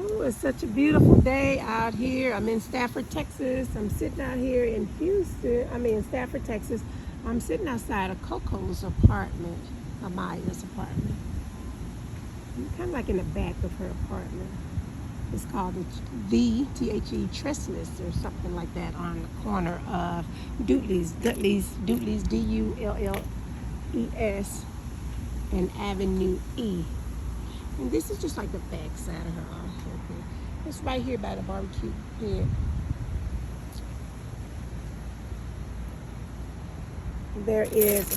Oh, it's such a beautiful day out here. I'm in Stafford, Texas. I'm sitting out here in Stafford, Texas. I'm sitting outside of Coco's apartment, Amaya's apartment. I'm kind of like in the back of her apartment. It's called the T-H-E Trestless or something like that on the corner of Dudley's, D-U-L-L-E-S, and Avenue E. And this is just like the back side of her office. It's right here by the barbecue pit. There is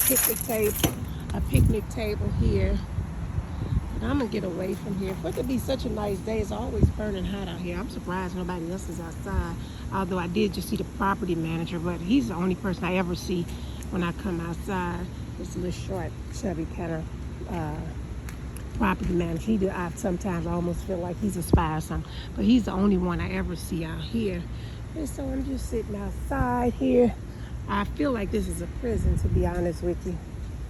a picnic table here. But I'm gonna get away from here. For it to be such a nice day, it's always burning hot out here. I'm surprised nobody else is outside. Although I did just see the property manager, but he's the only person I ever see when I come outside. It's a little short, chubby kind of property manager. I sometimes almost feel like he's a spy or something, but he's the only one I ever see out here. And so I'm just sitting outside here. I feel like this is a prison, to be honest with you.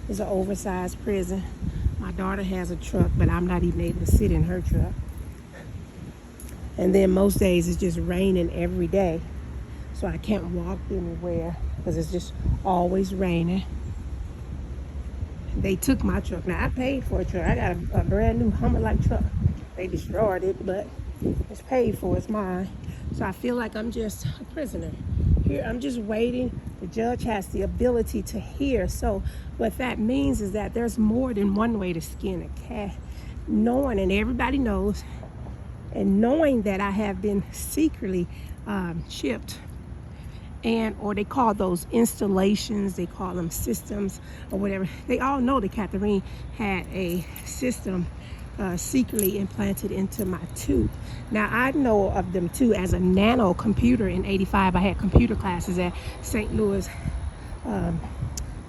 It's an oversized prison. My daughter has a truck, but I'm not even able to sit in her truck. And then most days it's just raining every day, so I can't walk anywhere because it's just always raining. They took my truck. Now, I paid for a truck. I got a brand new Hummer-like truck. They destroyed it, but it's paid for. It's mine. So I feel like I'm just a prisoner. Here, I'm just waiting. The judge has the ability to hear. So what that means is that there's more than one way to skin a cat. Knowing, and everybody knows, and knowing that I have been secretly shipped, or they call those installations, they call them systems or whatever. They all know that Catherine had a system secretly implanted into my tooth. Now, I know of them too as a nano computer. In '85, I had computer classes at St. Louis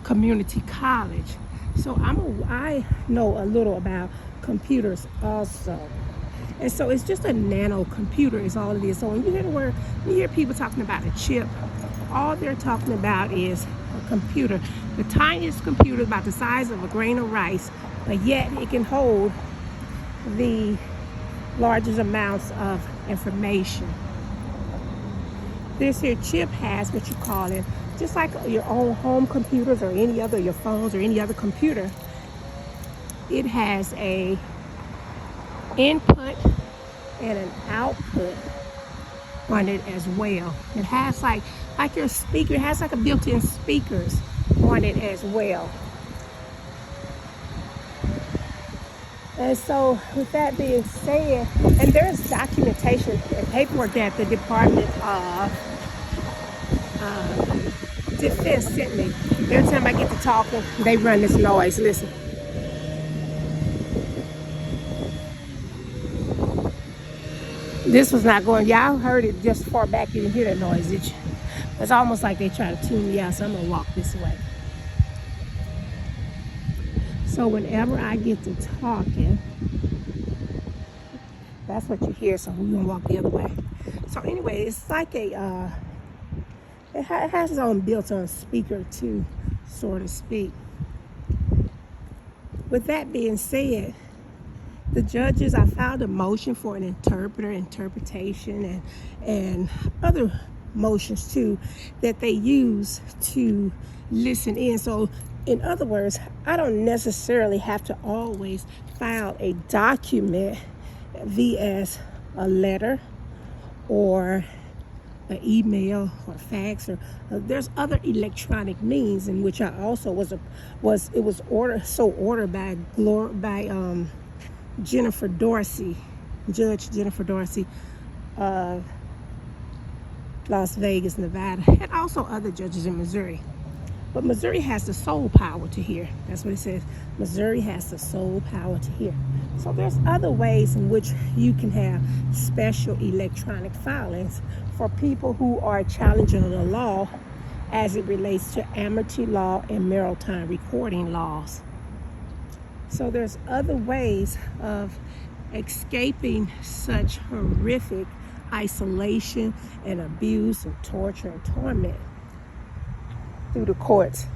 Community College. So I know a little about computers also. And so it's just a nano computer is all it is. So when you hear people talking about a chip, all they're talking about is a computer. The tiniest computer about the size of a grain of rice, but yet it can hold the largest amounts of information. This here chip has what you call it, just like your own home computers or any other, your phones or any other computer. It has a input and an output on it as well. It has like your speaker, it has like a built-in speakers on it as well. And so with that being said, and there's documentation and paperwork that the Department of Defense sent me. Every time I get to talking, they run this noise. Listen. This was not going, y'all heard it just far back, you didn't hear that noise, did you? It's almost like they try to tune me out, so I'm gonna walk this way. So whenever I get to talking, that's what you hear, so we're gonna walk the other way. So anyway, it's like it has its own built-on speaker too, so to speak. With that being said, the judges, I filed a motion for an interpretation, and other motions too that they use to listen in. So in other words, I don't necessarily have to always file a document via a letter or an email or fax, or there's other electronic means in which I also was ordered by Jennifer Dorsey, Judge Jennifer Dorsey of Las Vegas, Nevada, and also other judges in Missouri. But Missouri has the sole power to hear. That's what it says. Missouri has the sole power to hear. So there's other ways in which you can have special electronic filings for people who are challenging the law as it relates to amateur law and maritime recording laws. So there's other ways of escaping such horrific isolation and abuse and torture and torment through the courts.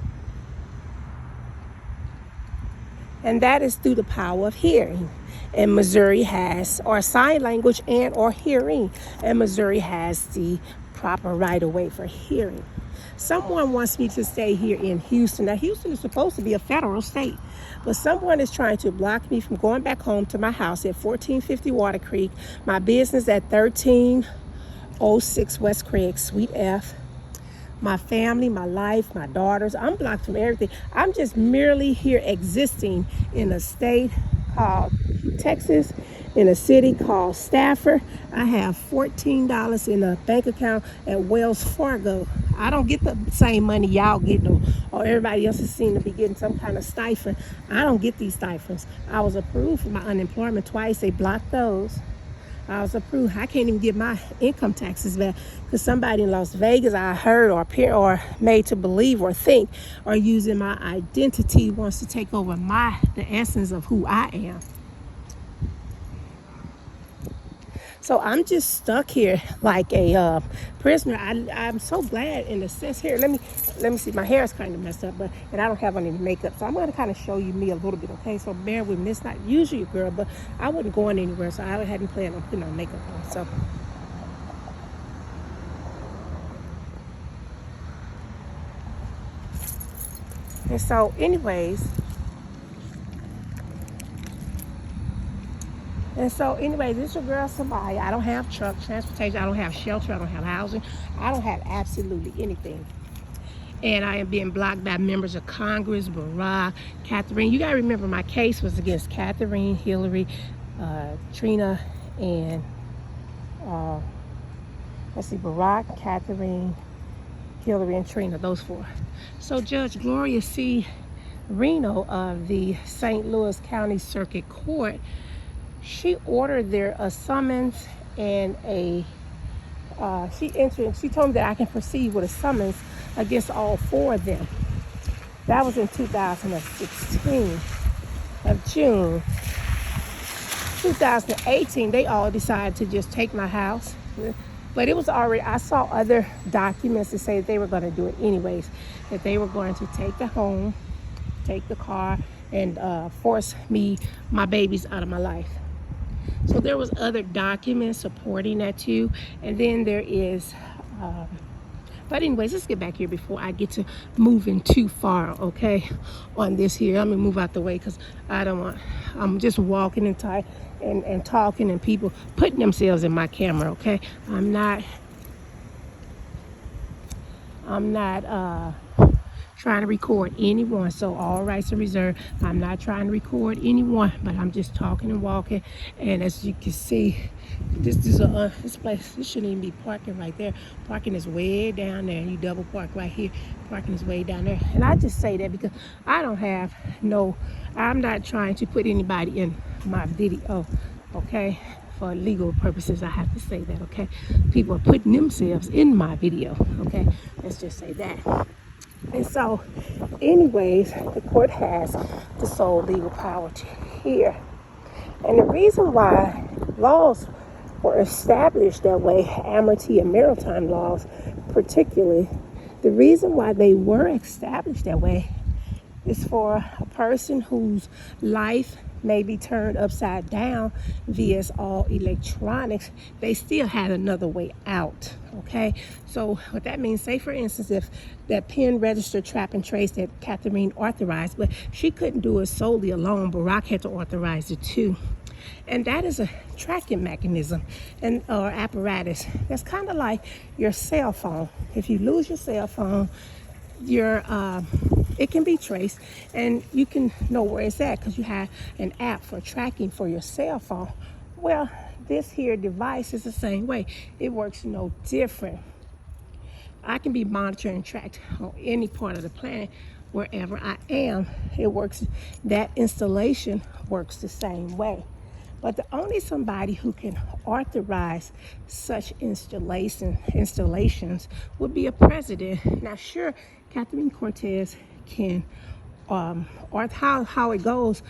And that is through the power of hearing. and Missouri has, or sign language and or hearing, and Missouri has the proper right of way for hearing. Someone wants me to stay here in Houston. Now, Houston is supposed to be a federal state, but someone is trying to block me from going back home to my house at 1450 Water Creek, my business at 1306 West Craig, Suite F, my family, my life, my daughters. I'm blocked from everything. I'm just merely here existing in a state called Texas, in a city called Stafford. I have $14 in a bank account at Wells Fargo. I don't get the same money y'all get, or everybody else is seen to be getting some kind of stipend. I don't get these stipends. I was approved for my unemployment twice. They blocked those. I was approved. I can't even get my income taxes back because somebody in Las Vegas, I heard or made to believe or think, or using my identity, wants to take over the essence of who I am. So I'm just stuck here like a prisoner. I'm so glad in a sense here. Let me see. My hair is kind of messed up, and I don't have any makeup, so I'm going to kind of show you me a little bit. Okay, so bear with me. It's not usually a girl, but I wasn't going anywhere, so I hadn't planned on putting on makeup on. So. And so, anyways. This is your girl Samaya. I don't have truck transportation. I don't have shelter. I don't have housing. I don't have absolutely anything. And I am being blocked by members of Congress, Barack, Catherine. You got to remember, my case was against Catherine, Hillary, Trina, and Barack, Catherine, Hillary, and Trina, those four. So Judge Gloria C. Reno of the St. Louis County Circuit Court, she ordered a summons and she told me that I can proceed with a summons against all four of them. That was in 2016 of June. 2018, they all decided to just take my house. But it was already, I saw other documents that say they were going to do it anyways, that they were going to take the home, take the car, and force my babies out of my life. So there was other documents supporting that too. And then there is, but anyways, let's get back here before I get to moving too far, okay, on this here. I'm gonna move out the way because I'm just walking and talking and people putting themselves in my camera, okay? I'm not trying to record anyone, so all rights are reserved. I'm not trying to record anyone, but I'm just talking and walking. And as you can see, this place, this shouldn't even be parking right there. Parking is way down there, and you double park right here. Parking is way down there. And I just say that because I'm not trying to put anybody in my video, okay? For legal purposes, I have to say that, okay? People are putting themselves in my video, okay? Let's just say that. And so, anyways, the court has the sole legal power to hear. And the reason why laws were established that way, amity and maritime laws particularly, the reason why they were established that way is for a person whose life may be turned upside down via all electronics, they still had another way out, okay? So what that means, say for instance, if that pen register trap and trace that Catherine authorized, but she couldn't do it solely alone, Barack had to authorize it too. And that is a tracking mechanism or apparatus. That's kind of like your cell phone. If you lose your cell phone, it can be traced and you can know where it's at because you have an app for tracking for your cell phone. Well, this here device is the same way. It works no different. I can be monitored and tracked on any part of the planet wherever I am. It works, that installation works the same way. But the only somebody who can authorize such installations would be a president. Now, sure, Catherine Cortez can, or how it goes.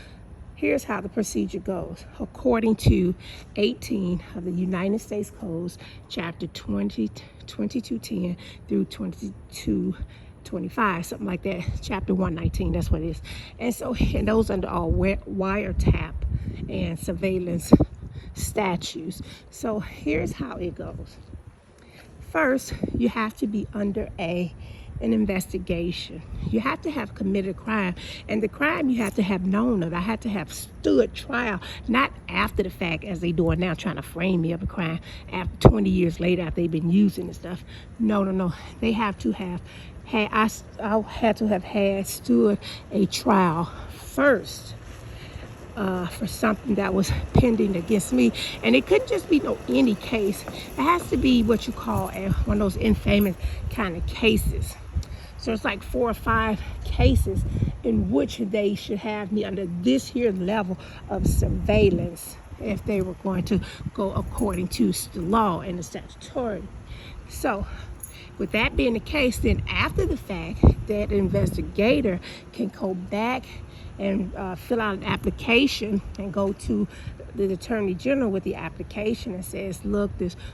Here's how the procedure goes. According to 18 of the United States Codes, Chapter 2210 through 2225, something like that. Chapter 119, that's what it is. And so, and those under all wiretap and surveillance statutes. So here's how it goes. First, you have to be under an investigation. You have to have committed a crime, and the crime you have to have known of. I had to have stood trial, not after the fact as they doing now, trying to frame me of a crime after 20 years later after they've been using this stuff. No. They have to have had, I had to have had stood a trial first. For something that was pending against me, and it couldn't just be no any case. It has to be what you call one of those infamous kind of cases. So it's like 4 or 5 cases in which they should have me under this here level of surveillance if they were going to go according to the law and the statutory. So with that being the case, then after the fact, that investigator can go back and fill out an application and go to the Attorney General with the application and says, look,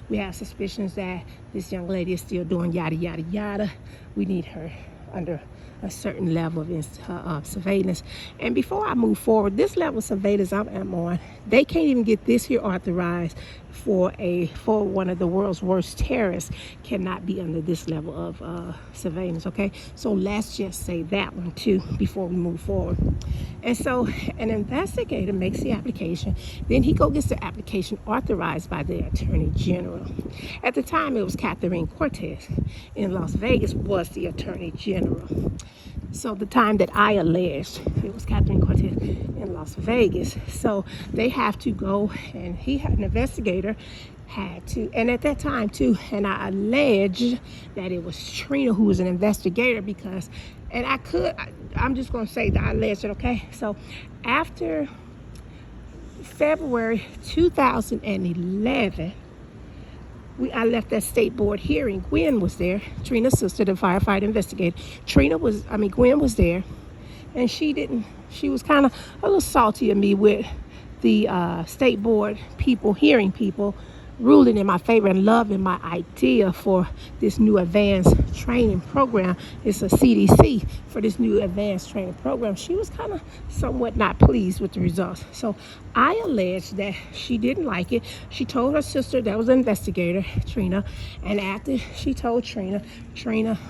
we have suspicions that this young lady is still doing yada, yada, yada. We need her under a certain level of surveillance. And before I move forward, this level of surveillance I'm on, they can't even get this here authorized for one of the world's worst terrorists. Cannot be under this level of surveillance. Okay, so let's just say that one too before we move forward. And so an investigator makes the application, then he gets the application authorized by the Attorney General. At the time, it was Catherine Cortez in Las Vegas was the Attorney General. So the time that I alleged, it was Catherine Cortez in Las Vegas. So they have to go, and an investigator had to, and at that time too, and I allege that it was Trina who was an investigator because, and I'm just going to say that I alleged it, okay? So after February 2011, I left that state board hearing. Gwen was there, Trina's sister, the firefighter investigator. Gwen was there, and she was kind of a little salty at me with the state board hearing people, ruling in my favor and loving my idea for this new advanced training program. It's a CDC for this new advanced training program. She was kind of somewhat not pleased with the results. So I alleged that she didn't like it. She told her sister, that was an investigator, Trina, and after she told Trina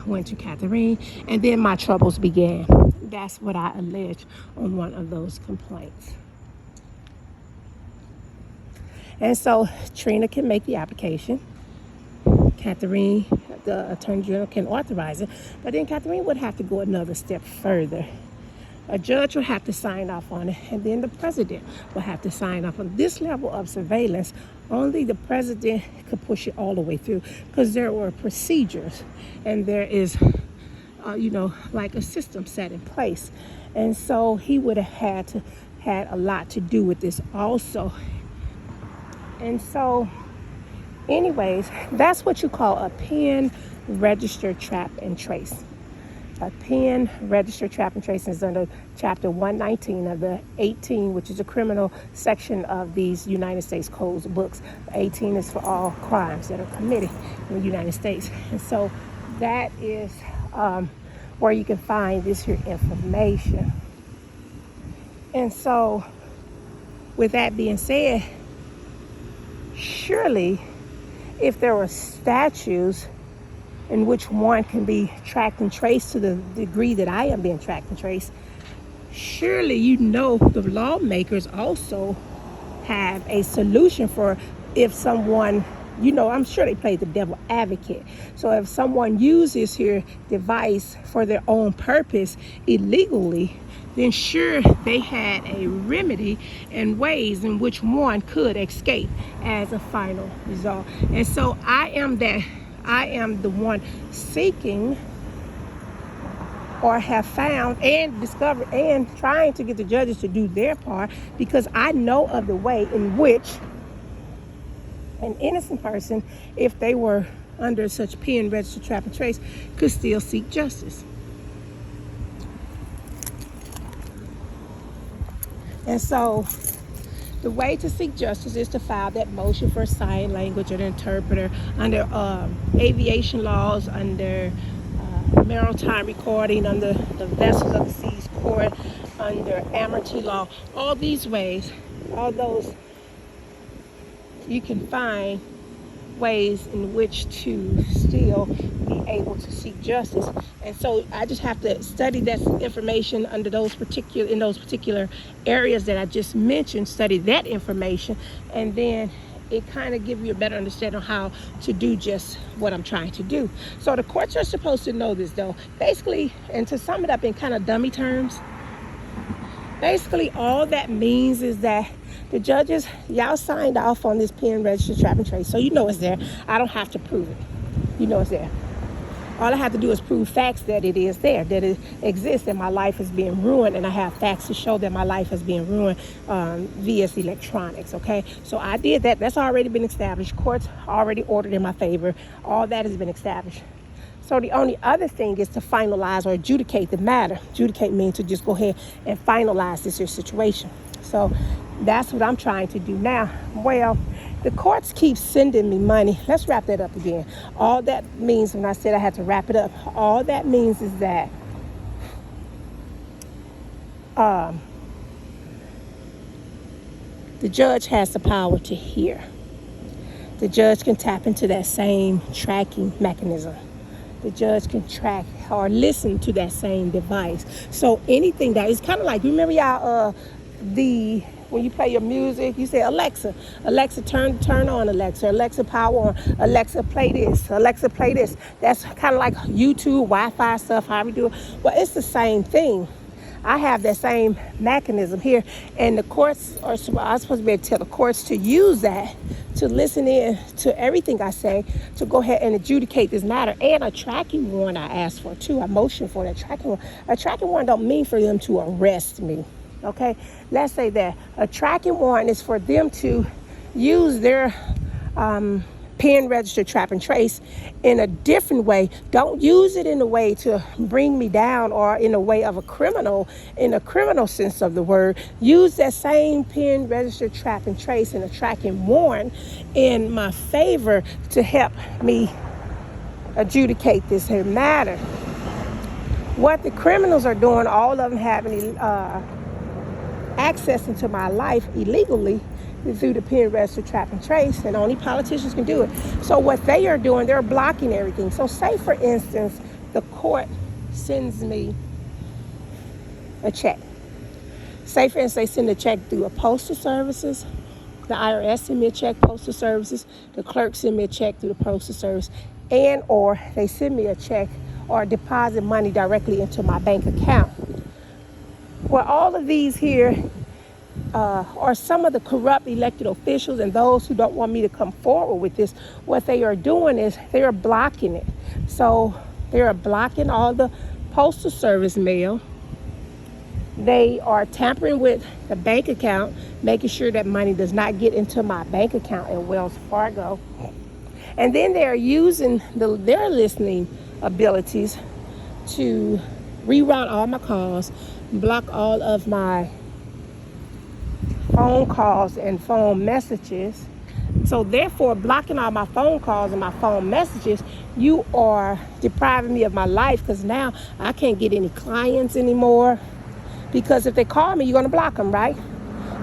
went to Catherine, and then my troubles began. That's what I alleged on one of those complaints. And so Trina can make the application. Catherine, the Attorney General, can authorize it. But then Catherine would have to go another step further. A judge would have to sign off on it, and then the president would have to sign off on this level of surveillance. Only the president could push it all the way through because there were procedures, and there is, like a system set in place. And so he would have had a lot to do with this also. And so, anyways, that's what you call a pen, register, trap, and trace. A pen, register, trap, and trace is under Chapter 119 of the 18, which is a criminal section of these United States Codes books. 18 is for all crimes that are committed in the United States. And so that is where you can find this here information. And so, with that being said, surely, if there were statutes in which one can be tracked and traced to the degree that I am being tracked and traced, surely the lawmakers also have a solution for if someone, I'm sure they play the devil advocate. So if someone uses your device for their own purpose illegally, then sure, they had a remedy and ways in which one could escape as a final result. And so I am the one seeking, or have found and discovered and trying to get the judges to do their part, because I know of the way in which an innocent person, if they were under such pen, register, trap, and trace, could still seek justice. And so the way to seek justice is to file that motion for sign language and interpreter under aviation laws, under maritime recording, under the Vessels of the Seas Court, under amity law. All these ways all those, you can find ways in which to still be able to seek justice. And so I just have to study that information under those particular areas that I just mentioned, study that information, and then it kind of gives you a better understanding of how to do just what I'm trying to do. So the courts are supposed to know this, though. Basically, and to sum it up in kind of dummy terms, basically all that means is that the judges, y'all signed off on this pen, register, trap, and trace. So you know it's there. I don't have to prove it. You know it's there. All I have to do is prove facts that it is there, that it exists, and my life is being ruined, and I have facts to show that my life is being ruined via electronics, okay? So I did that. That's already been established. Courts already ordered in my favor. All that has been established. So the only other thing is to finalize or adjudicate the matter. Adjudicate means to just go ahead and finalize this situation. So that's what I'm trying to do now. Well, the courts keep sending me money. Let's wrap that up again. All that means, when I said I had to wrap it up, all that means is that the judge has the power to hear. The judge can tap into that same tracking mechanism. The judge can track or listen to that same device. So anything that is kind of like, remember y'all, when you play your music, you say, Alexa, turn on Alexa. Alexa, power on. Alexa, play this. Alexa, play this. That's kind of like YouTube, Wi-Fi stuff, how we do it. Well, it's the same thing. I have that same mechanism here, and the courts I'm supposed to be able to tell the courts to use that, to listen in to everything I say, to go ahead and adjudicate this matter. And a tracking warrant I asked for too. I motioned for that tracking warrant. A tracking warrant don't mean for them to arrest me. Okay, let's say that a tracking warrant is for them to use their pen, register, trap, and trace in a different way. Don't use it in a way to bring me down or in a way of a criminal, in a criminal sense of the word. Use that same pen, register, trap, and trace and a tracking warrant in my favor to help me adjudicate this here matter. What the criminals are doing, all of them having access into my life illegally through the pen, register, trap, and trace, and only politicians can do it. So what they are doing, they're blocking everything. So say, for instance, the court sends me a check. Say, for instance, they send a check through a postal services. The IRS send me a check, postal services. The clerk send me a check through the postal service. And or they send me a check or deposit money directly into my bank account. Well, all of these here are some of the corrupt elected officials and those who don't want me to come forward with this. What they are doing is they are blocking it. So they are blocking all the postal service mail. They are tampering with the bank account, making sure that money does not get into my bank account at Wells Fargo. And then they are using their listening abilities to reroute all my calls, block all of my phone calls and phone messages. So therefore, blocking all my phone calls and my phone messages, you are depriving me of my life, because now I can't get any clients anymore. Because if they call me, you're going to block them, right?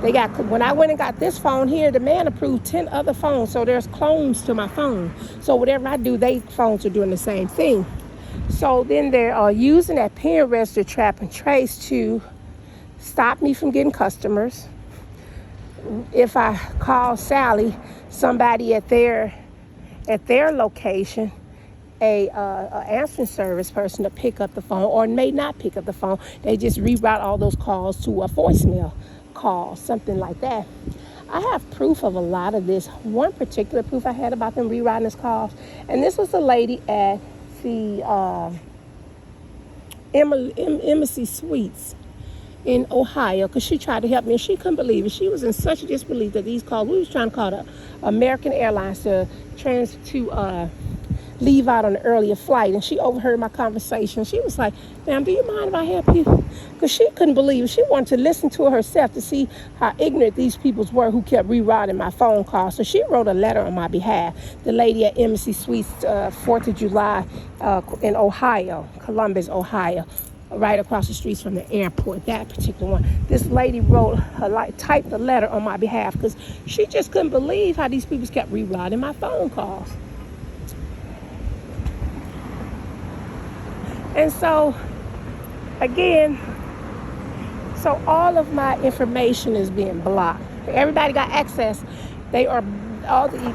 When I went and got this phone here, the man approved 10 other phones. So there's clones to my phone. So whatever I do, they phones are doing the same thing. So then they're using that pen, register, trap, and trace to stop me from getting customers. If I call Sally, somebody at their location, a answering service person to pick up the phone, or may not pick up the phone, they just reroute all those calls to a voicemail call, something like that. I have proof of a lot of this. One particular proof I had about them rerouting these calls, and this was a lady at the Embassy Suites in Ohio, because she tried to help me and she couldn't believe it. She was in such a disbelief that these calls, we was trying to call the American Airlines to leave out on an earlier flight, and she overheard my conversation. She was like, ma'am, do you mind if I help you? Because she couldn't believe it. She wanted to listen to it herself to see how ignorant these people were who kept rerouting my phone calls. So she wrote a letter on my behalf. The lady at Embassy Suites, 4th of July in Ohio, Columbus, Ohio. right across the streets from the airport, that particular one. This lady typed a letter on my behalf because she just couldn't believe how these people kept rerouting my phone calls. And so, again, so all of my information is being blocked. Everybody got access. All the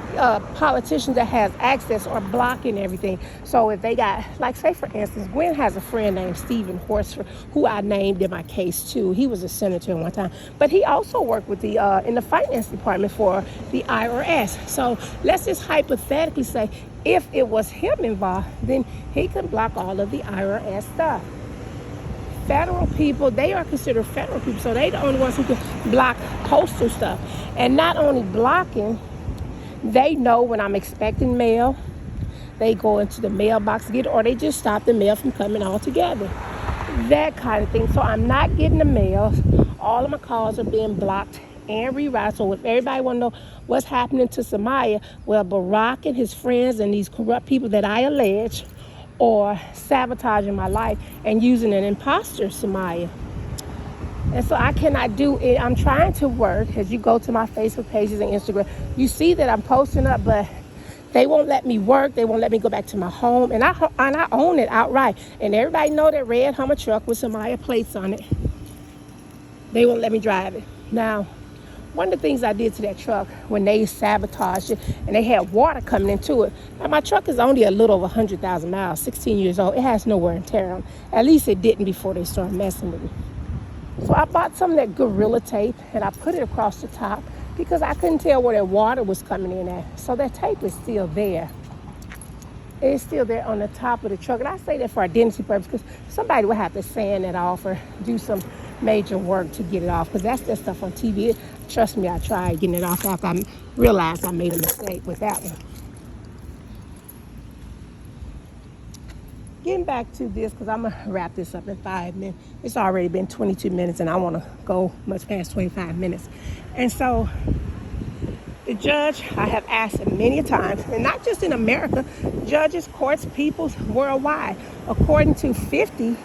politicians that has access are blocking everything. So if they got, like, say for instance, Gwen has a friend named Stephen Horsford, who I named in my case too. He was a senator one time, but he also worked with the in the finance department for the IRS. So let's just hypothetically say, if it was him involved, then he can block all of the IRS stuff. Federal people, they are considered federal people, so they the only ones who can block postal stuff. And not only blocking, they know when I'm expecting mail. They go into the mailbox to get it, or they just stop the mail from coming altogether. That kind of thing. So I'm not getting the mail. All of my calls are being blocked and rerouted. So if everybody want to know what's happening to Samaya, well, Barack and his friends and these corrupt people that I allege are sabotaging my life and using an imposter Samaya. And so I cannot do it. I'm trying to work. As you go to my Facebook pages and Instagram, you see that I'm posting up, but they won't let me work. They won't let me go back to my home. And I own it outright. And everybody know that red Hummer truck with Samaya plates on it. They won't let me drive it. Now, one of the things I did to that truck when they sabotaged it and they had water coming into it. Now, my truck is only a little over 100,000 miles, 16 years old. It has no wear and tear on. At least it didn't before they started messing with me. So I bought some of that Gorilla tape and I put it across the top because I couldn't tell where that water was coming in at. So that tape is still there. It's still there on the top of the truck. And I say that for identity purposes because somebody would have to sand it off or do some major work to get it off, because that's that stuff on TV. Trust me, I tried getting it off after I realized I made a mistake with that one. Getting back to this, because I'm going to wrap this up in 5 minutes. It's already been 22 minutes, and I want to go much past 25 minutes. And so the judge, I have asked him many times, and not just in America, judges, courts, peoples worldwide, according to 50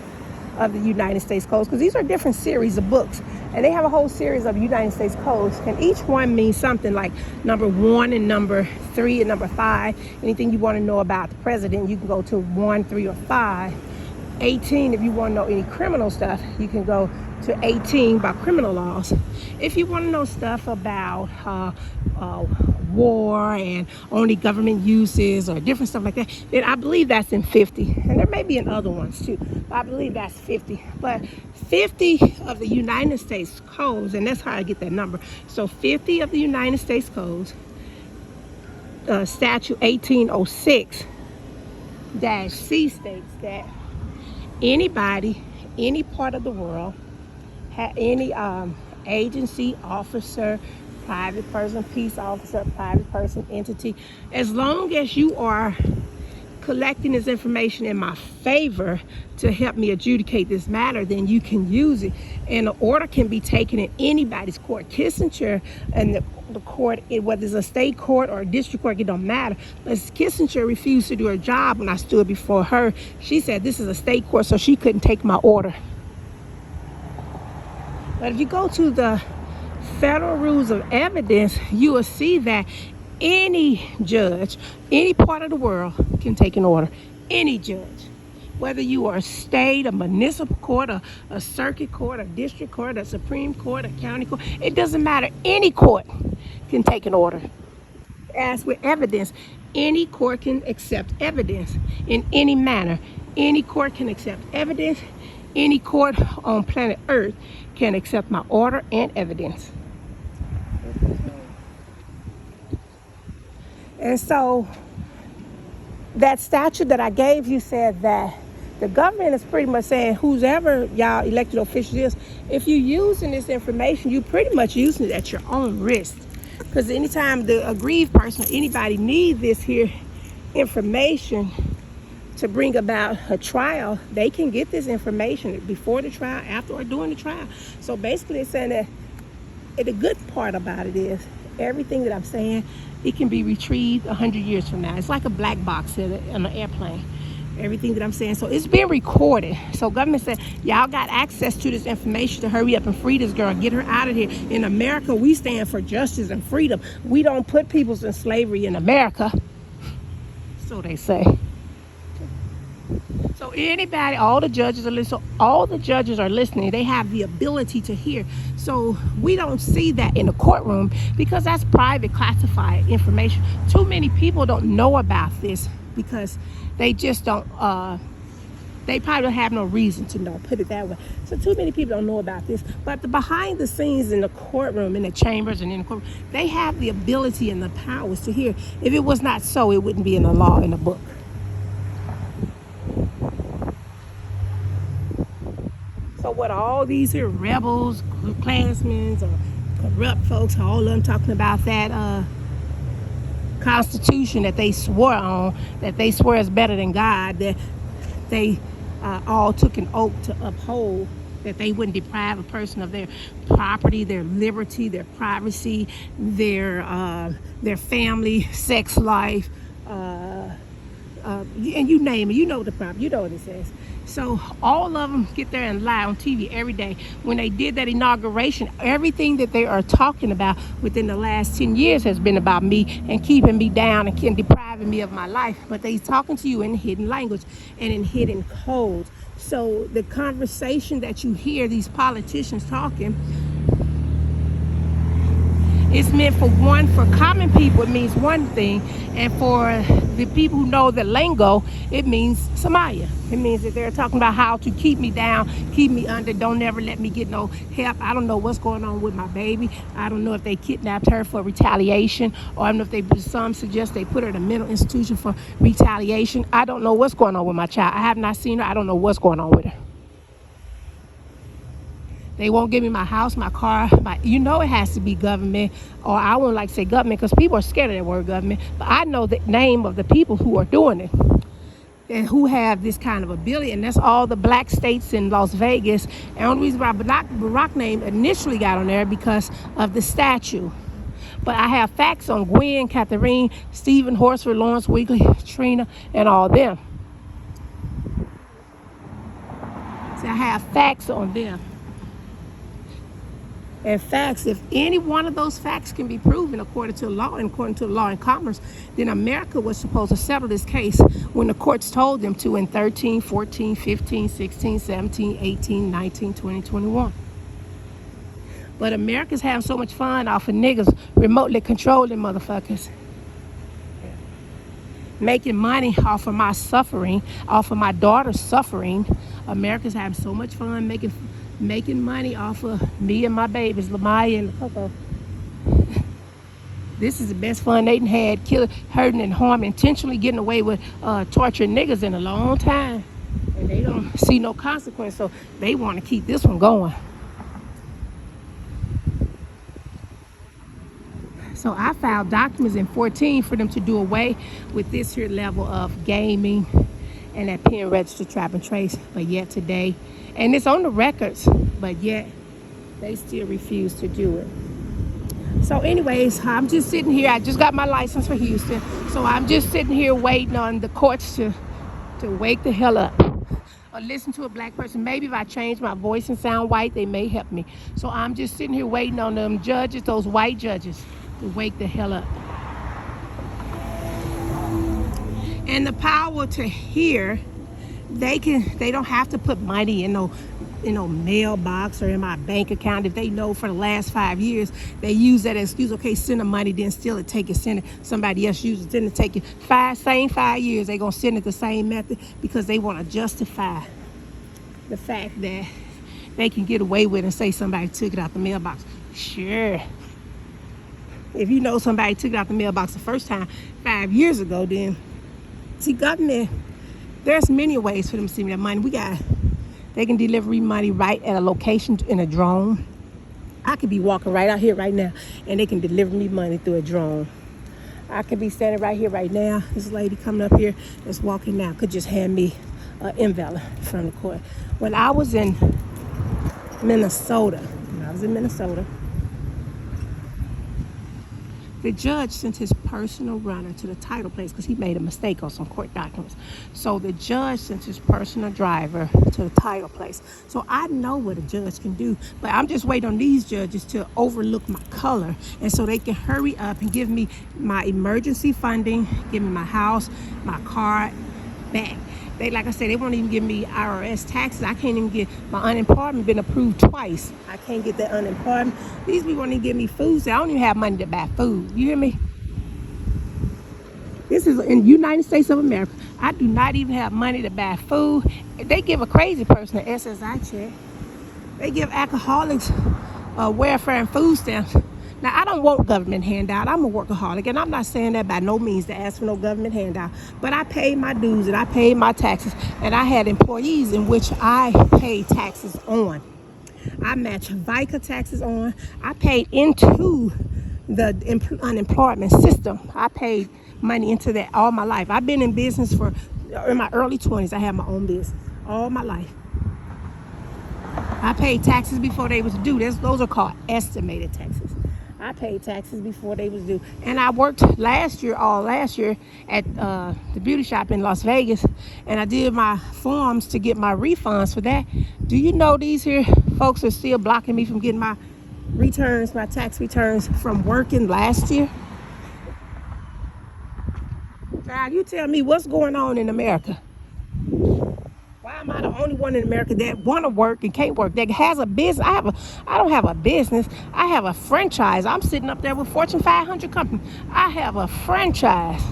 of the United States codes, because these are different series of books, and they have a whole series of United States codes, and each one means something, like number 1 and number 3 and number 5. Anything you want to know about the president, you can go to 1, 3, or 5. 18, if you want to know any criminal stuff, you can go to 18 about criminal laws. If you want to know stuff about war and only government uses or different stuff like that, then I believe that's in 50. And there may be in other ones too, but I believe that's 50. But 50 of the United States codes, and that's how I get that number. So 50 of the United States codes, statute 1806-C states that anybody, any part of the world, any agency, officer, private person, peace officer, private person, entity, as long as you are collecting this information in my favor to help me adjudicate this matter, then you can use it. And the order can be taken in anybody's court. Kissinger and the court, whether it's a state court or a district court, it don't matter. But Kissinger refused to do her job when I stood before her. She said this is a state court, so she couldn't take my order. But if you go to the Federal Rules of Evidence, you will see that any judge, any part of the world can take an order. Any judge. Whether you are a state, a municipal court, a circuit court, a district court, a Supreme Court, a county court, it doesn't matter. Any court can take an order. As with evidence, any court can accept evidence in any manner. Any court can accept evidence. Any court on planet Earth can accept my order and evidence. And so that statute that I gave you said that the government is pretty much saying whoever y'all elected officials is, if you're using this information, you're pretty much using it at your own risk. Because anytime the aggrieved person or anybody needs this here information to bring about a trial, they can get this information before the trial, after, or during the trial. So basically it's saying that the good part about it is everything that I'm saying, it can be retrieved 100 years from now. It's like a black box on an airplane. everything that I'm saying. So it's being recorded. So government said, y'all got access to this information to hurry up and free this girl, get her out of here. In America, we stand for justice and freedom. We don't put people in slavery in America. So they say. So anybody, all the judges are listening. So all the judges are listening. They have the ability to hear. So we don't see that in the courtroom because that's private, classified information. Too many people don't know about this because they just don't. They probably have no reason to know. Put it that way. So too many people don't know about this. But the behind the scenes in the courtroom, in the chambers, and in the courtroom, they have the ability and the powers to hear. If it was not so, it wouldn't be in the law in the book. So what all these here rebels, Klansmen, or corrupt folks, all of them talking about that Constitution that they swore on, that they swear is better than God, that they all took an oath to uphold, that they wouldn't deprive a person of their property, their liberty, their privacy, their family, sex life, and you name it. You know the problem. You know what it says. So all of them get there and lie on TV every day. When they did that inauguration, everything that they are talking about within the last 10 years has been about me and keeping me down and depriving me of my life. But they talking to you in hidden language and in hidden codes. So the conversation that you hear these politicians talking, it's meant for common people, it means one thing, and for the people who know the lingo, it means Samaya. It means that they're talking about how to keep me down, keep me under, don't ever let me get no help. I don't know what's going on with my baby. I don't know if they kidnapped her for retaliation, or I don't know if some suggest they put her in a mental institution for retaliation. I don't know what's going on with my child. I have not seen her. I don't know what's going on with her. They won't give me my house, my car, it has to be government, or I won't like to say government because people are scared of that word government, but I know the name of the people who are doing it and who have this kind of ability, and that's all the black states in Las Vegas. And the only reason why Barack name initially got on there because of the statue. But I have facts on Gwen, Catherine, Stephen, Horsford, Lawrence Weekly, Trina, and all them. So I have facts on them. And facts, if any one of those facts can be proven according to law and according to the law and commerce, then America was supposed to settle this case when the courts told them to in 13, 14, 15, 16, 17, 18, 19, 20, 21. But America's having so much fun off of niggas remotely controlling motherfuckers. Making money off of my suffering, off of my daughter's suffering. America's having so much fun making money off of me and my babies, Lamaya and Coco. This is the best fun they had, killing, hurting, and harming, intentionally getting away with torturing niggas in a long time. And they don't see no consequence, so they want to keep this one going. So I filed documents in 14 for them to do away with this here level of gaming and that pen register trap and trace, but yet today, and it's on the records, but yet they still refuse to do it. So anyways, I'm just sitting here. I just got my license for Houston, so I'm just sitting here waiting on the courts to wake the hell up or listen to a black person. Maybe if I change my voice and sound white, they may help me. So I'm just sitting here waiting on them judges, those white judges, to wake the hell up. And the power to hear, they don't have to put money in no mailbox or in my bank account. If they know for the last 5 years, they use that excuse, okay, send the money, then steal it, take it, send it. Somebody else uses it, then take it. Same 5 years, they're going to send it the same method because they want to justify the fact that they can get away with it and say somebody took it out the mailbox. Sure. If you know somebody took it out the mailbox the first time 5 years ago, then see, government, there's many ways for them to send me that money. They can deliver me money right at a location in a drone. I could be walking right out here right now, and they can deliver me money through a drone. I could be standing right here right now. This lady coming up here that's walking now could just hand me an envelope from the court. When I was in Minnesota, The judge sent his personal runner to the title place because he made a mistake on some court documents. So the judge sent his personal driver to the title place. So I know what a judge can do, but I'm just waiting on these judges to overlook my color, and so they can hurry up and give me my emergency funding, give me my house, my car back. They, like I said, they won't even give me IRS taxes. I can't even get my unemployment been approved twice. I can't get that unemployment. These people won't even give me food. So I don't even have money to buy food. You hear me? This is in the United States of America. I do not even have money to buy food. They give a crazy person an SSI check. They give alcoholics welfare and food stamps. Now, I don't want government handout. I'm a workaholic, and I'm not saying that by no means to ask for no government handout. But I paid my dues, and I paid my taxes, and I had employees in which I paid taxes on. I match VICA taxes on. I paid into the unemployment system. I paid money into that all my life. I've been in business in my early 20s. I had my own business all my life. I paid taxes before they was due. Those are called estimated taxes. I paid taxes before they was due. And I worked all last year at the beauty shop in Las Vegas, and I did my forms to get my refunds for that. Do you know these here folks are still blocking me from getting my returns, my tax returns from working last year? Now you tell me what's going on in America. Why am I the only one in America that want to work and can't work, that has a business? I don't have a business. I have a franchise. I'm sitting up there with Fortune 500 company. I have a franchise.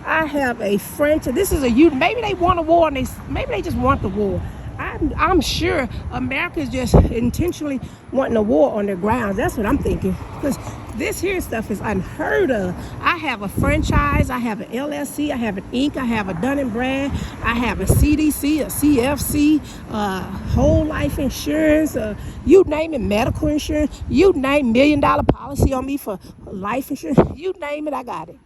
I have a franchise. This is a youth. Maybe they want a war, and maybe they just want the war. I'm sure America is just intentionally wanting a war on their grounds. That's what I'm thinking. Because this here stuff is unheard of. I have a franchise. I have an LLC. I have an Inc. I have a Dun & Brad. I have a CDC, a CFC, whole life insurance, you name it, medical insurance. You name $1 million policy on me for life insurance. You name it, I got it.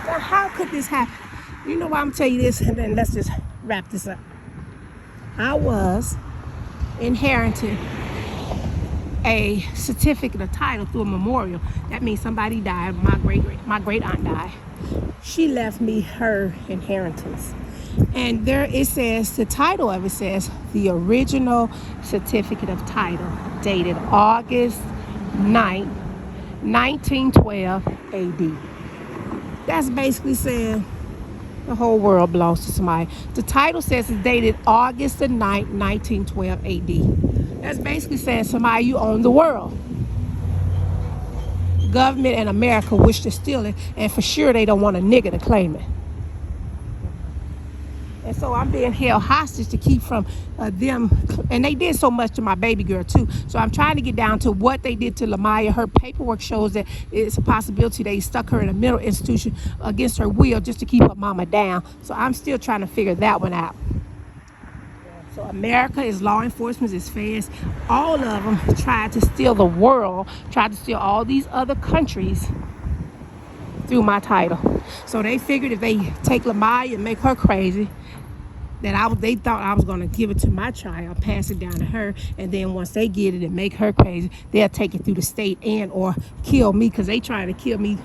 Now, how could this happen? You know why I'm telling you this, and then let's just wrap this up. I was inheriting a certificate of title through a memorial. That means somebody died. My great aunt died. She left me her inheritance, and there it says, the title of it says the original certificate of title, dated August 9th, 1912 AD. That's basically saying the whole world belongs to somebody. The title says it's dated August the 9th, 1912 AD. That's basically saying somebody, you own the world. Government and America wish to steal it, and for sure they don't want a nigga to claim it. And so I'm being held hostage to keep from them. And they did so much to my baby girl too. So I'm trying to get down to what they did to Lamaya. Her paperwork shows that it's a possibility they stuck her in a mental institution against her will just to keep her mama down. So I'm still trying to figure that one out. So America is law enforcement, is feds. All of them tried to steal the world, tried to steal all these other countries through my title. So they figured if they take Lamaya and make her crazy, that they thought I was going to give it to my child, pass it down to her, and then once they get it and make her crazy, they'll take it through the state and or kill me, because they trying to kill me.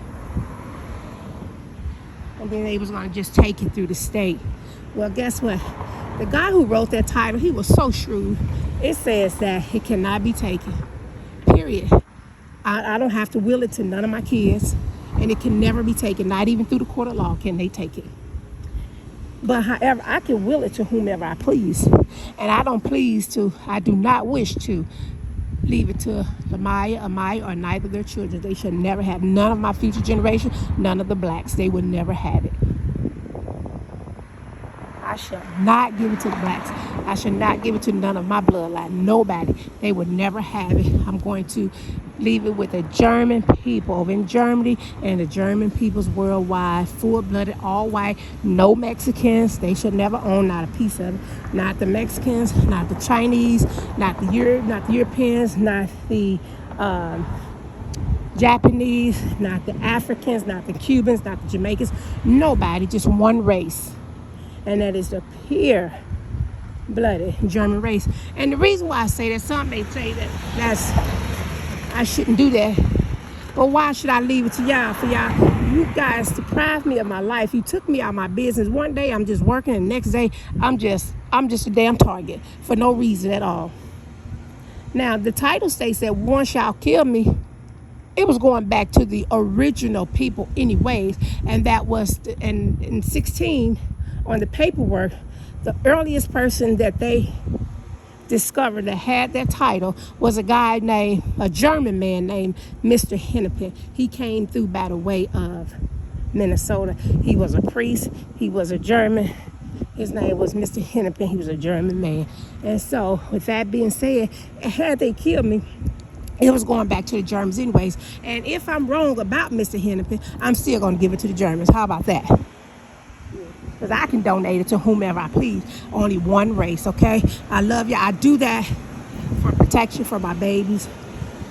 And then they was going to just take it through the state. Well, guess what? The guy who wrote that title, he was so shrewd. It says that it cannot be taken, period. I don't have to will it to none of my kids, and it can never be taken, not even through the court of law can they take it. But however, I can will it to whomever I please. And I do not wish to leave it to Lamaya, Amaya, or neither of their children. They should never have, none of my future generation, none of the blacks. They would never have it. I shall not give it to the blacks. I should not give it to none of my bloodline. Nobody. They would never have it. I'm going to leave it with the German people over in Germany and the German peoples worldwide, full-blooded, all white, no Mexicans. They should never own not a piece of it. Not the Mexicans, not the Chinese, not the Europeans, not the Japanese, not the Africans, not the Cubans, not the Jamaicans. Nobody, just one race. And that is the pure-blooded German race. And the reason why I say that, some may say that that's I shouldn't do that. But why should I leave it to y'all? For y'all, you guys deprived me of my life. You took me out of my business. One day I'm just working, and the next day I'm just a damn target for no reason at all. Now the title states that one shall kill me. It was going back to the original people anyways, and that was in 16 on the paperwork. The earliest person that they discovered that had that title was a German man named Mr. Hennepin. He came through by the way of Minnesota. He was a priest. He was a German. His name was Mr. Hennepin. He was a German man. And so, with that being said, had they killed me, it was going back to the Germans anyways. And if I'm wrong about Mr. Hennepin, I'm still going to give it to the Germans. How about that? Because I can donate it to whomever I please. Only one race, okay? I love you. I do that for protection for my babies.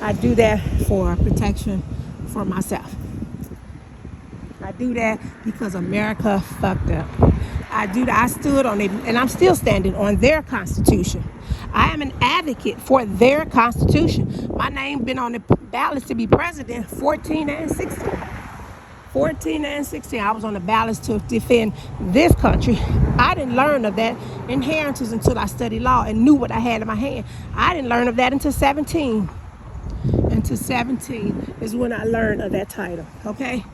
I do that for protection for myself. I do that because America fucked up. I do that. I stood on it, and I'm still standing on their Constitution. I am an advocate for their Constitution. My name been on the ballot to be president 14 and 16. 14 and 16, I was on the ballot to defend this country. I didn't learn of that inheritance until I studied law and knew what I had in my hand. I didn't learn of that until 17. Until 17 is when I learned of that title, okay?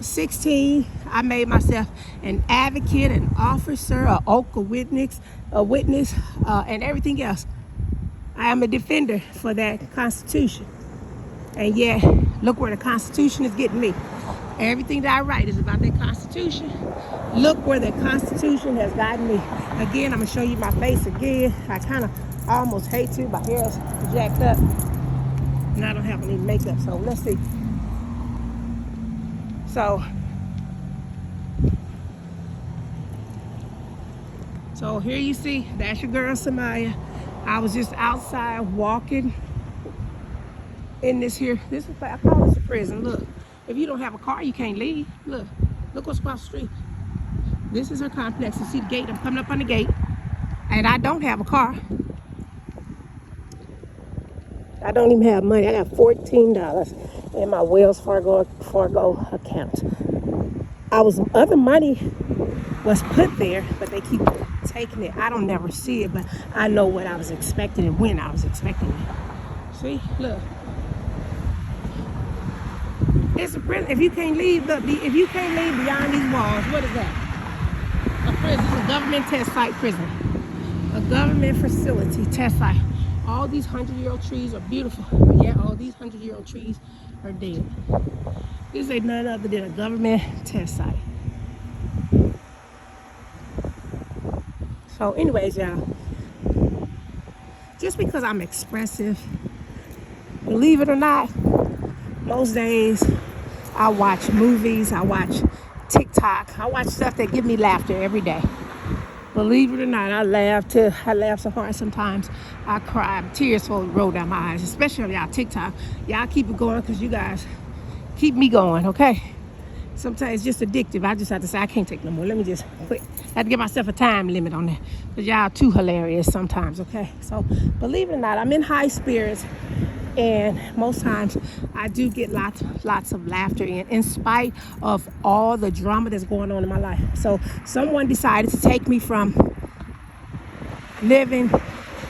16, I made myself an advocate, an officer, a oath, a witness, and everything else. I am a defender for that Constitution. And yet, look where the Constitution is getting me. Everything that I write is about that Constitution. Look where the Constitution has gotten me. Again, I'm going to show you my face again. I kind of almost hate to. My hair's jacked up. And I don't have any makeup, so let's see. So here you see, that's your girl Samaya. I was just outside walking in this here. This is, I call this a prison. Look. If you don't have a car, you can't leave. Look what's across the street. This is her complex. You see the gate? I'm coming up on the gate. And I don't have a car. I don't even have money. I got $14 in my Wells Fargo account. Other money was put there, but they keep taking it. I don't never see it, but I know what I was expecting and when I was expecting it. See, look. It's a prison. If you can't leave beyond these walls, what is that? A prison. It's a government test site prison. A government facility test site. All these 100-year-old trees are beautiful. But yeah, all these 100-year-old trees are dead. This ain't none other than a government test site. So anyways, y'all, just because I'm expressive, believe it or not, most days I watch movies, I watch TikTok, I watch stuff that give me laughter every day. Believe it or not, I laugh so hard sometimes I cry. Tears will roll down my eyes, especially on y'all TikTok. Y'all keep it going because you guys keep me going, okay? Sometimes it's just addictive. I just have to say, I can't take no more. Let me just quit. I have to give myself a time limit on that because y'all too hilarious sometimes, okay? So believe it or not, I'm in high spirits. And most times I do get lots of laughter in spite of all the drama that's going on in my life. So someone decided to take me from living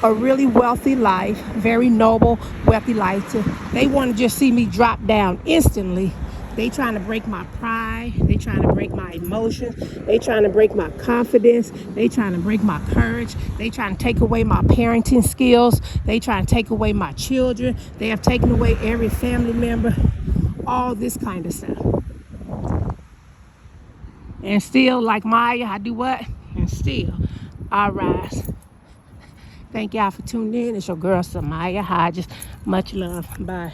a really wealthy life, very noble, wealthy life, to they want to just see me drop down instantly. They trying to break my pride. They trying to break my emotions. They trying to break my confidence. They trying to break my courage. They trying to take away my parenting skills. They trying to take away my children. They have taken away every family member. All this kind of stuff. And still, like Maya, I do what? And still, I rise. Thank y'all for tuning in. It's your girl, Samaya Hodges. Much love. Bye.